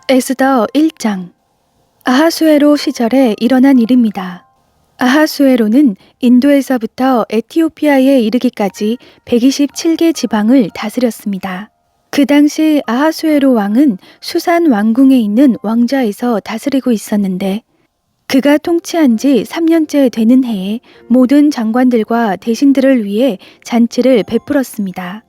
에스더 1장. 아하수에로 시절에 일어난 일입니다. 아하수에로는 인도에서부터 에티오피아에 이르기까지 127개 지방을 다스렸습니다. 그 당시 아하수에로 왕은 수산 왕궁에 있는 왕좌에서 다스리고 있었는데, 그가 통치한 지 3년째 되는 해에 모든 장관들과 대신들을 위해 잔치를 베풀었습니다.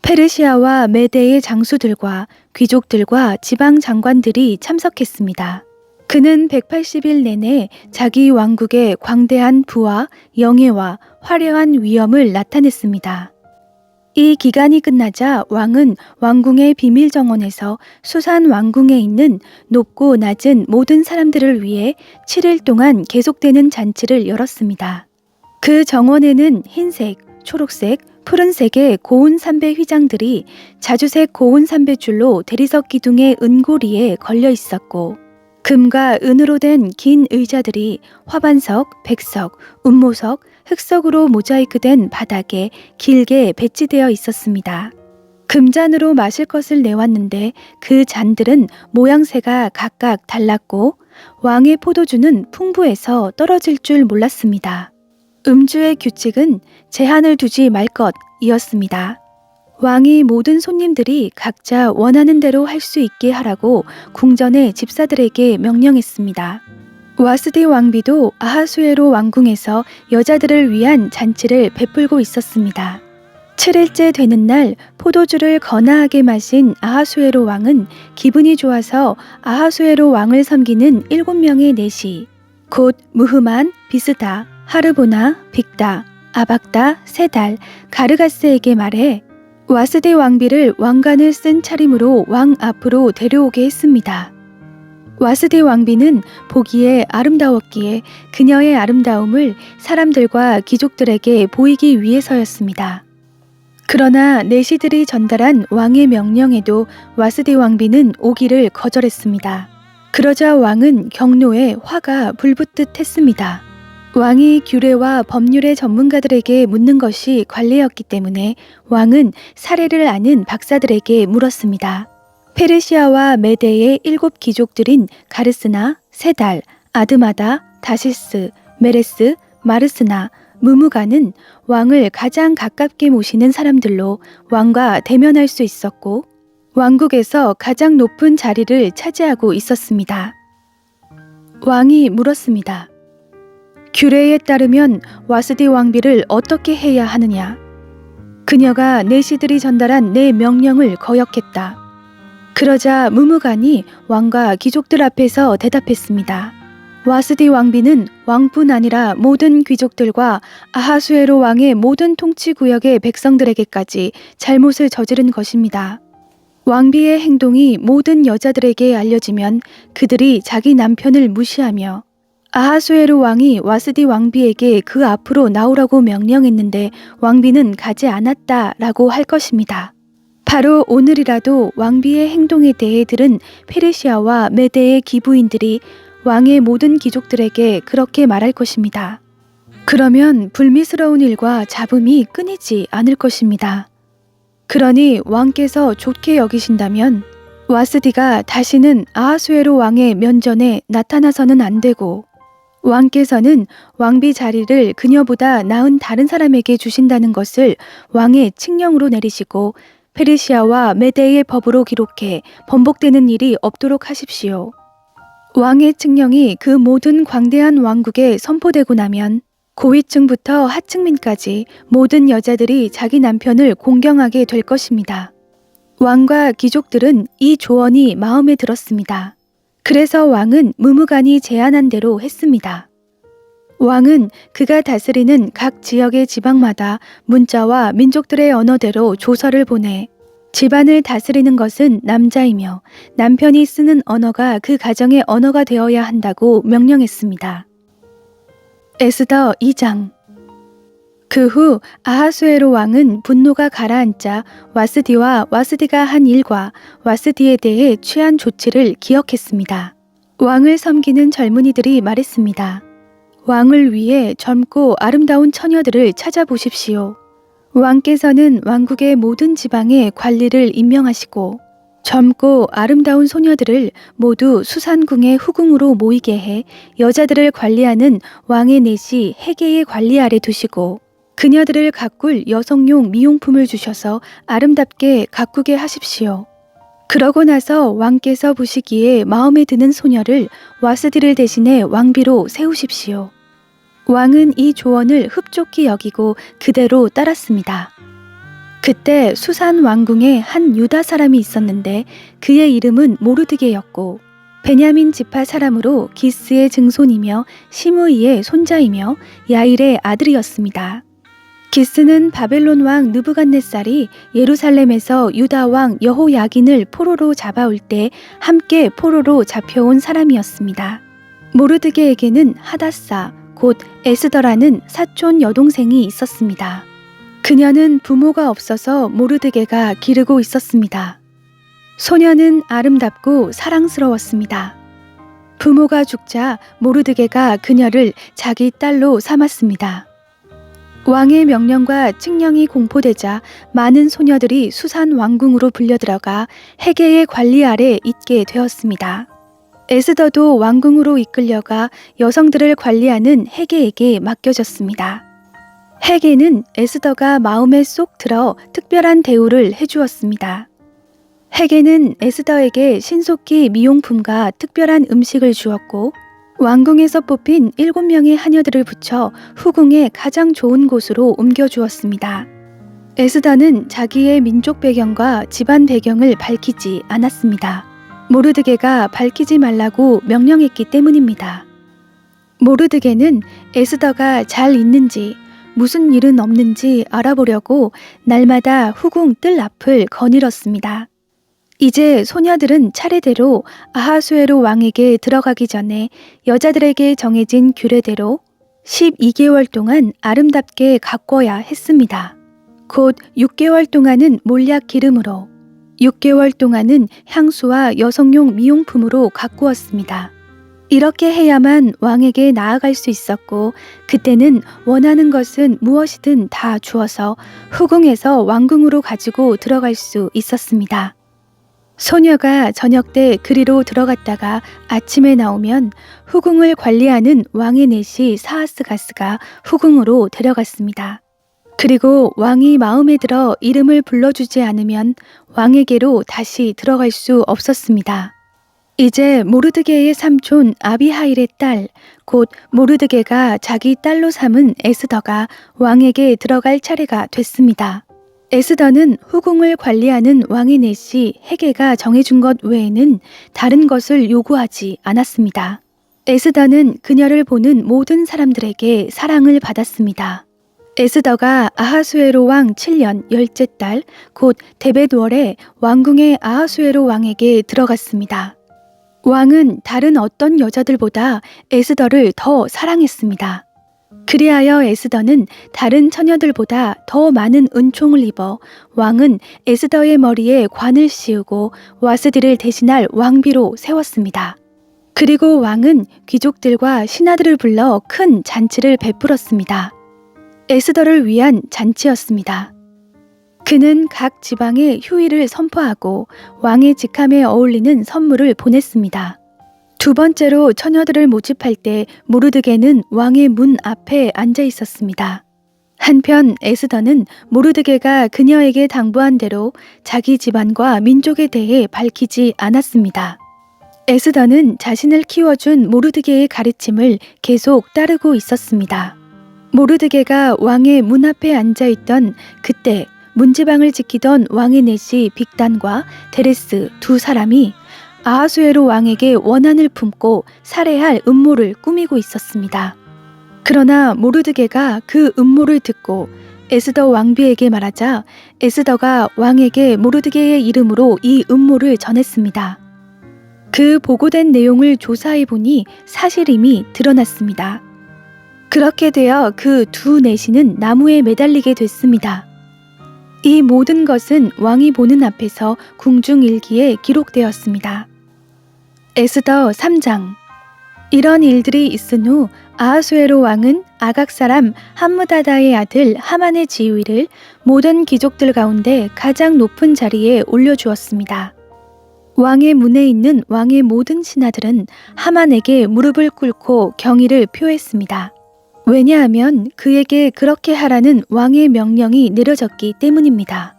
페르시아와 메대의 장수들과 귀족들과 지방 장관들이 참석했습니다. 그는 180일 내내 자기 왕국의 광대한 부와 영예와 화려한 위엄을 나타냈습니다. 이 기간이 끝나자 왕은 왕궁의 비밀 정원에서 수산 왕궁에 있는 높고 낮은 모든 사람들을 위해 7일 동안 계속되는 잔치를 열었습니다. 그 정원에는 흰색, 초록색, 푸른색의 고운 삼배 휘장들이 자주색 고운 삼배줄로 대리석 기둥의 은고리에 걸려 있었고, 금과 은으로 된 긴 의자들이 화반석, 백석, 운모석, 흑석으로 모자이크된 바닥에 길게 배치되어 있었습니다. 금잔으로 마실 것을 내왔는데 그 잔들은 모양새가 각각 달랐고 왕의 포도주는 풍부해서 떨어질 줄 몰랐습니다. 음주의 규칙은 제한을 두지 말 것이었습니다. 왕이 모든 손님들이 각자 원하는 대로 할 수 있게 하라고 궁전의 집사들에게 명령했습니다. 와스디 왕비도 아하수에로 왕궁에서 여자들을 위한 잔치를 베풀고 있었습니다. 7일째 되는 날 포도주를 거나하게 마신 아하수에로 왕은 기분이 좋아서 아하수에로 왕을 섬기는 7명의 내시, 곧 무흐만, 비스다, 하르보나, 빅다, 아박다, 세달, 가르가스에게 말해 와스디 왕비를 왕관을 쓴 차림으로 왕 앞으로 데려오게 했습니다. 와스디 왕비는 보기에 아름다웠기에 그녀의 아름다움을 사람들과 귀족들에게 보이기 위해서였습니다. 그러나 내시들이 전달한 왕의 명령에도 와스디 왕비는 오기를 거절했습니다. 그러자 왕은 경로에 화가 불붙듯 했습니다. 왕이 규례와 법률의 전문가들에게 묻는 것이 관례였기 때문에 왕은 사례를 아는 박사들에게 물었습니다. 페르시아와 메대의 7 귀족들인 가르스나, 세달, 아드마다, 다시스, 메레스, 마르스나, 무무가는 왕을 가장 가깝게 모시는 사람들로 왕과 대면할 수 있었고 왕국에서 가장 높은 자리를 차지하고 있었습니다. 왕이 물었습니다. 규례에 따르면 와스디 왕비를 어떻게 해야 하느냐? 그녀가 내시들이 전달한 내 명령을 거역했다. 그러자 무무간이 왕과 귀족들 앞에서 대답했습니다. 와스디 왕비는 왕뿐 아니라 모든 귀족들과 아하수에로 왕의 모든 통치구역의 백성들에게까지 잘못을 저지른 것입니다. 왕비의 행동이 모든 여자들에게 알려지면 그들이 자기 남편을 무시하며 아하수에로 왕이 와스디 왕비에게 그 앞으로 나오라고 명령했는데 왕비는 가지 않았다라고 할 것입니다. 바로 오늘이라도 왕비의 행동에 대해 들은 페르시아와 메대의 기부인들이 왕의 모든 귀족들에게 그렇게 말할 것입니다. 그러면 불미스러운 일과 잡음이 끊이지 않을 것입니다. 그러니 왕께서 좋게 여기신다면 와스디가 다시는 아하수에로 왕의 면전에 나타나서는 안 되고 왕께서는 왕비 자리를 그녀보다 나은 다른 사람에게 주신다는 것을 왕의 칙령으로 내리시고 페르시아와 메대의 법으로 기록해 번복되는 일이 없도록 하십시오. 왕의 칙령이 그 모든 광대한 왕국에 선포되고 나면 고위층부터 하층민까지 모든 여자들이 자기 남편을 공경하게 될 것입니다. 왕과 귀족들은 이 조언이 마음에 들었습니다. 그래서 왕은 무무간이 제안한 대로 했습니다. 왕은 그가 다스리는 각 지역의 지방마다 문자와 민족들의 언어대로 조서를 보내 집안을 다스리는 것은 남자이며 남편이 쓰는 언어가 그 가정의 언어가 되어야 한다고 명령했습니다. 에스더 2장. 그 후 아하수에로 왕은 분노가 가라앉자 와스디와 와스디가 한 일과 와스디에 대해 취한 조치를 기억했습니다. 왕을 섬기는 젊은이들이 말했습니다. 왕을 위해 젊고 아름다운 처녀들을 찾아보십시오. 왕께서는 왕국의 모든 지방에 관리를 임명하시고 젊고 아름다운 소녀들을 모두 수산궁의 후궁으로 모이게 해 여자들을 관리하는 왕의 내시 헤게의 관리 아래 두시고 그녀들을 가꿀 여성용 미용품을 주셔서 아름답게 가꾸게 하십시오. 그러고 나서 왕께서 보시기에 마음에 드는 소녀를 와스디를 대신해 왕비로 세우십시오. 왕은 이 조언을 흡족히 여기고 그대로 따랐습니다. 그때 수산 왕궁에 한 유다 사람이 있었는데 그의 이름은 모르드게였고 베냐민 지파 사람으로 기스의 증손이며 시므이의 손자이며 야일의 아들이었습니다. 기스는 바벨론 왕 느부갓네살이 예루살렘에서 유다 왕 여호야긴을 포로로 잡아올 때 함께 포로로 잡혀온 사람이었습니다. 모르드게에게는 하닷사 곧 에스더라는 사촌 여동생이 있었습니다. 그녀는 부모가 없어서 모르드게가 기르고 있었습니다. 소녀는 아름답고 사랑스러웠습니다. 부모가 죽자 모르드게가 그녀를 자기 딸로 삼았습니다. 왕의 명령과 칙령이 공포되자 많은 소녀들이 수산 왕궁으로 불려들어가 헤게의 관리 아래 있게 되었습니다. 에스더도 왕궁으로 이끌려가 여성들을 관리하는 헤게에게 맡겨졌습니다. 헤게는 에스더가 마음에 쏙 들어 특별한 대우를 해주었습니다. 헤게는 에스더에게 신속히 미용품과 특별한 음식을 주었고 왕궁에서 뽑힌 7명의 하녀들을 붙여 후궁의 가장 좋은 곳으로 옮겨주었습니다. 에스더는 자기의 민족 배경과 집안 배경을 밝히지 않았습니다. 모르드게가 밝히지 말라고 명령했기 때문입니다. 모르드게는 에스더가 잘 있는지 무슨 일은 없는지 알아보려고 날마다 후궁 뜰 앞을 거닐었습니다. 이제 소녀들은 차례대로 아하수에로 왕에게 들어가기 전에 여자들에게 정해진 규례대로 12개월 동안 아름답게 가꿔야 했습니다. 곧 6개월 동안은 몰약 기름으로, 6개월 동안은 향수와 여성용 미용품으로 가꾸었습니다. 이렇게 해야만 왕에게 나아갈 수 있었고 그때는 원하는 것은 무엇이든 다 주어서 후궁에서 왕궁으로 가지고 들어갈 수 있었습니다. 소녀가 저녁 때 그리로 들어갔다가 아침에 나오면 후궁을 관리하는 왕의 내시 사하스가스가 후궁으로 데려갔습니다. 그리고 왕이 마음에 들어 이름을 불러주지 않으면 왕에게로 다시 들어갈 수 없었습니다. 이제 모르드게의 삼촌 아비하일의 딸, 곧 모르드게가 자기 딸로 삼은 에스더가 왕에게 들어갈 차례가 됐습니다. 에스더는 후궁을 관리하는 왕의 내시 헤게가 정해준 것 외에는 다른 것을 요구하지 않았습니다. 에스더는 그녀를 보는 모든 사람들에게 사랑을 받았습니다. 에스더가 아하수에로 왕 7년 열째 달, 곧 데벳월에 왕궁의 아하수에로 왕에게 들어갔습니다. 왕은 다른 어떤 여자들보다 에스더를 더 사랑했습니다. 그리하여 에스더는 다른 처녀들보다 더 많은 은총을 입어 왕은 에스더의 머리에 관을 씌우고 와스디를 대신할 왕비로 세웠습니다. 그리고 왕은 귀족들과 신하들을 불러 큰 잔치를 베풀었습니다. 에스더를 위한 잔치였습니다. 그는 각 지방에 휴일을 선포하고 왕의 직함에 어울리는 선물을 보냈습니다. 두 번째로 처녀들을 모집할 때 모르드게는 왕의 문 앞에 앉아 있었습니다. 한편 에스더는 모르드게가 그녀에게 당부한 대로 자기 집안과 민족에 대해 밝히지 않았습니다. 에스더는 자신을 키워준 모르드게의 가르침을 계속 따르고 있었습니다. 모르드게가 왕의 문 앞에 앉아있던 그때 문지방을 지키던 왕의 내시 빅단과 데레스 두 사람이 아하수에로 왕에게 원한을 품고 살해할 음모를 꾸미고 있었습니다. 그러나 모르드게가 그 음모를 듣고 에스더 왕비에게 말하자 에스더가 왕에게 모르드게의 이름으로 이 음모를 전했습니다. 그 보고된 내용을 조사해 보니 사실임이 드러났습니다. 그렇게 되어 그 두 내시는 나무에 매달리게 됐습니다. 이 모든 것은 왕이 보는 앞에서 궁중일기에 기록되었습니다. 에스더 3장. 이런 일들이 있은 후 아하수에로 왕은 아각 사람 함므다다의 아들 하만의 지위를 모든 귀족들 가운데 가장 높은 자리에 올려주었습니다. 왕의 문에 있는 왕의 모든 신하들은 하만에게 무릎을 꿇고 경의를 표했습니다. 왜냐하면 그에게 그렇게 하라는 왕의 명령이 내려졌기 때문입니다.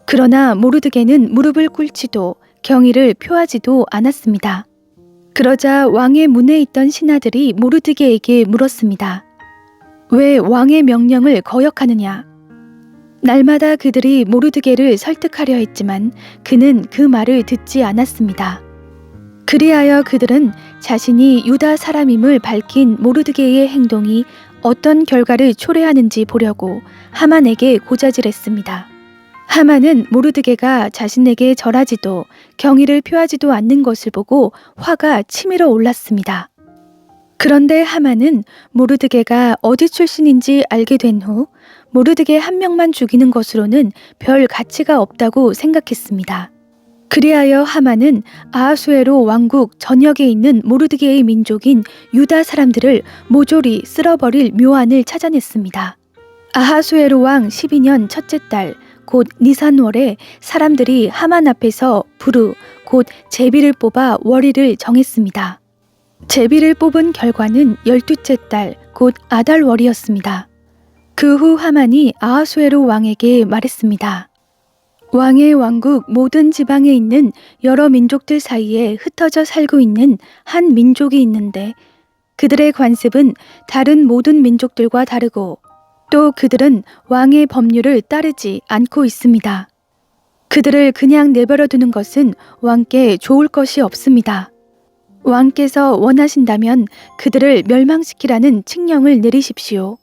그러나 모르드게는 무릎을 꿇지도 경의를 표하지도 않았습니다. 그러자 왕의 문에 있던 신하들이 모르드게에게 물었습니다. 왜 왕의 명령을 거역하느냐? 날마다 그들이 모르드게를 설득하려 했지만 그는 그 말을 듣지 않았습니다. 그리하여 그들은 자신이 유다 사람임을 밝힌 모르드게의 행동이 어떤 결과를 초래하는지 보려고 하만에게 고자질했습니다. 하만은 모르드게가 자신에게 절하지도 경의를 표하지도 않는 것을 보고 화가 치밀어 올랐습니다. 그런데 하만은 모르드게가 어디 출신인지 알게 된 후 모르드게 한 명만 죽이는 것으로는 별 가치가 없다고 생각했습니다. 그리하여 하만은 아하수에로 왕국 전역에 있는 모르드게의 민족인 유다 사람들을 모조리 쓸어버릴 묘안을 찾아냈습니다. 아하수에로 왕 12년 첫째 달 곧 니산월에 사람들이 하만 앞에서 부르 곧 제비를 뽑아 월일을 정했습니다. 제비를 뽑은 결과는 12째 달 곧 아달월이었습니다. 그 후 하만이 아하수에로 왕에게 말했습니다. 왕의 왕국 모든 지방에 있는 여러 민족들 사이에 흩어져 살고 있는 한 민족이 있는데 그들의 관습은 다른 모든 민족들과 다르고 또 그들은 왕의 법률을 따르지 않고 있습니다. 그들을 그냥 내버려 두는 것은 왕께 좋을 것이 없습니다. 왕께서 원하신다면 그들을 멸망시키라는 칙령을 내리십시오.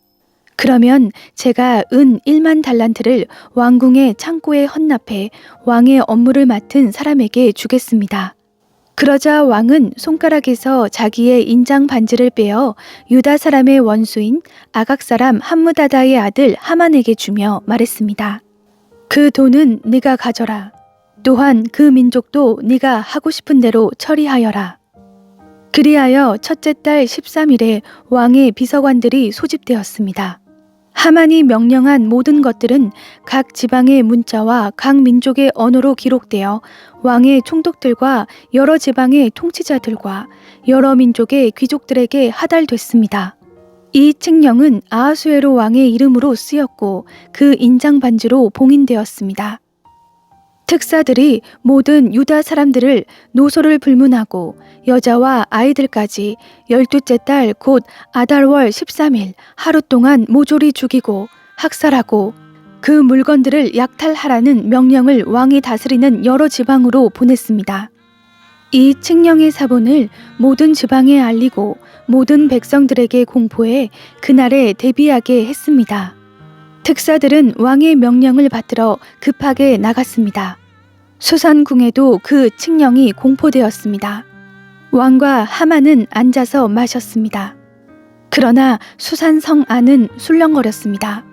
그러면 제가 은 1만 달란트를 왕궁의 창고에 헌납해 왕의 업무를 맡은 사람에게 주겠습니다. 그러자 왕은 손가락에서 자기의 인장 반지를 빼어 유다 사람의 원수인 아각 사람 함무다다의 아들 하만에게 주며 말했습니다. 그 돈은 네가 가져라. 또한 그 민족도 네가 하고 싶은 대로 처리하여라. 그리하여 첫째 달 13일에 왕의 비서관들이 소집되었습니다. 하만이 명령한 모든 것들은 각 지방의 문자와 각 민족의 언어로 기록되어 왕의 총독들과 여러 지방의 통치자들과 여러 민족의 귀족들에게 하달됐습니다. 이 칙령은 아하수에로 왕의 이름으로 쓰였고 그 인장 반지로 봉인되었습니다. 특사들이 모든 유다 사람들을 노소를 불문하고 여자와 아이들까지 12째 달 곧 아달월 13일 하루 동안 모조리 죽이고 학살하고 그 물건들을 약탈하라는 명령을 왕이 다스리는 여러 지방으로 보냈습니다. 이 칙령의 사본을 모든 지방에 알리고 모든 백성들에게 공포해 그날에 대비하게 했습니다. 특사들은 왕의 명령을 받들어 급하게 나갔습니다. 수산궁에도 그 칙령이 공포되었습니다. 왕과 하만은 앉아서 마셨습니다. 그러나 수산성 안은 술렁거렸습니다.